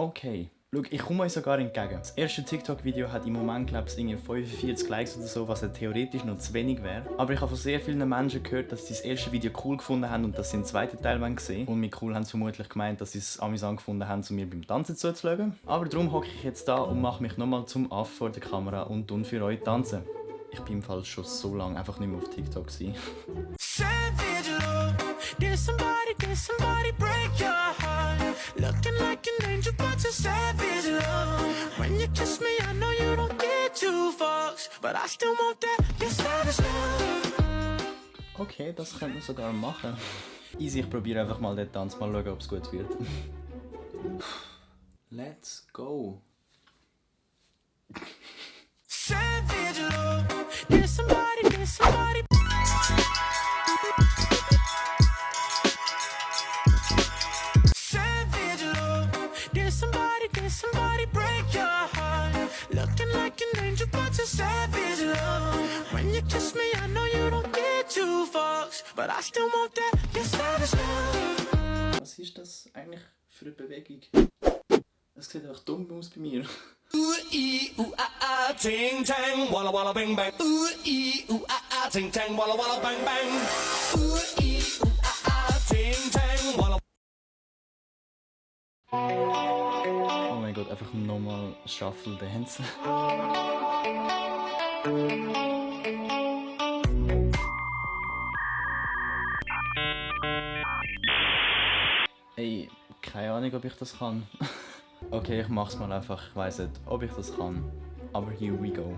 Okay. Schau, ich komme euch sogar entgegen. Das erste TikTok-Video hat im Moment, glaube ich, 45 Likes oder so, was ja theoretisch noch zu wenig wäre. Aber ich habe von sehr vielen Menschen gehört, dass sie das erste Video cool gefunden haben und dass sie den zweiten Teil sehen wollen. Und mit cool haben sie vermutlich gemeint, dass sie es amüsant gefunden haben, um mir beim Tanzen zuzuschauen. Aber darum hocke ich jetzt da und mache mich nochmal zum Aff vor der Kamera und tun für euch tanzen. Ich bin im Fall schon so lange einfach nicht mehr auf TikTok gewesen. Did somebody break your heart? Looking like an angel, but you're savage love. When you kiss me, I know you don't get two fucks, but I still want that, your savage love. Okay, das könnte man sogar machen. Easy, ich probiere einfach mal den Tanz, mal schauen, ob es gut wird. Let's go. Savage love. Did somebody break your heart? Looking like an angel, but you're savage love. When you kiss me, I know you don't get two fucks, but I still want that, your savage love. Was ist das eigentlich für eine Bewegung? Es sieht einfach dumm aus bei mir. Ting tang, walla walla bang bang. Ting tang, walla walla bang bang. Ting tang, walla. Oh mein Gott, einfach nochmal Shuffle Dance. Ey, keine Ahnung, ob ich das kann. Okay, ich mach's mal einfach. Ich weiss nicht, ob ich das kann. Aber here we go.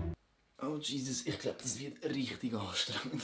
Oh Jesus, ich glaube, das wird richtig anstrengend.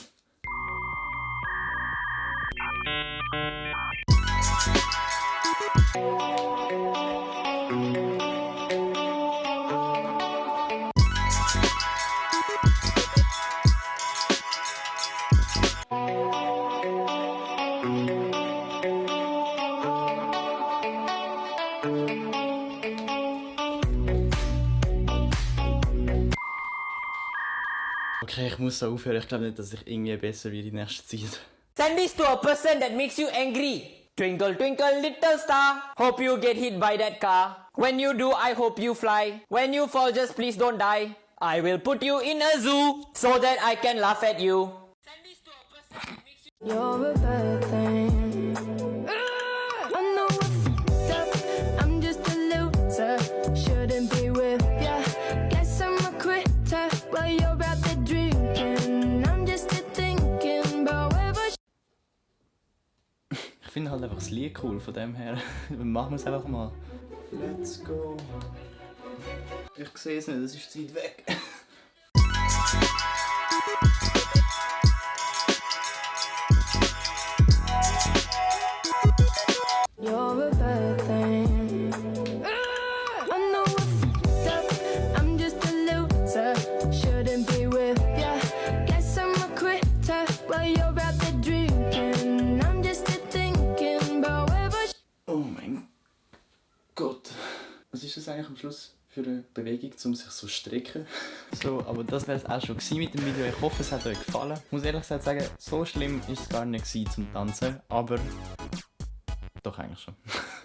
Okay, ich muss so aufhören. Ich glaube nicht, dass ich irgendwie besser werde in nächster Zeit. Send this to a person that makes you angry. Twinkle, twinkle, little star. Hope you get hit by that car. When you do, I hope you fly. When you fall, just please don't die. I will put you in a zoo so that I can laugh at you. Send this to a person that makes you... You're a bad thing. I know I fucked up. I'm just a loser. Shouldn't be with ya. Guess I'm a quitter while you're out there drinking. I'm just a thinking about whether. Ich finde halt einfach das Lied cool, von dem her. Machen wir es einfach mal. Let's go. Ich sehe es nicht, es ist Zeit weg. You're a bad thing. I know I fucked up. I'm just a loser. Shouldn't be with ya. Guess I'm a quitter while you're out there drinking. I'm just a thinking about whether. Oh mein Gott. Was ist das eigentlich am Schluss für eine Bewegung, um sich so zu strecken? So, aber das wäre es auch schon mit dem Video. Ich hoffe, es hat euch gefallen. Ich muss ehrlich gesagt sagen, so schlimm ist es gar nicht zum Tanzen, aber doch eigentlich schon.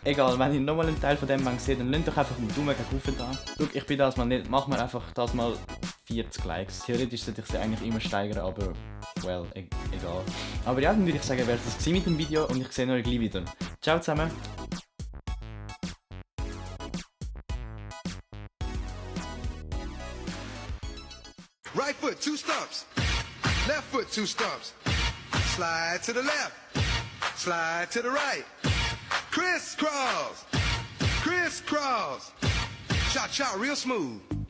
Egal, wenn ihr nochmal einen Teil von dem seht, dann lasst doch einfach einen Daumen gegen oben da. Schau, ich bin das mal nicht, mach mir einfach das mal 40 Likes. Theoretisch sollte ich sie eigentlich immer steigern, aber well, egal. Aber ja, dann würde ich sagen, wäre das mit dem Video und ich sehe euch gleich wieder. Ciao zusammen. Right foot, 2 stumps. Left foot, 2 stumps. Slide to the left. Slide to the right. Crisscross. Crisscross. Cha-cha real smooth.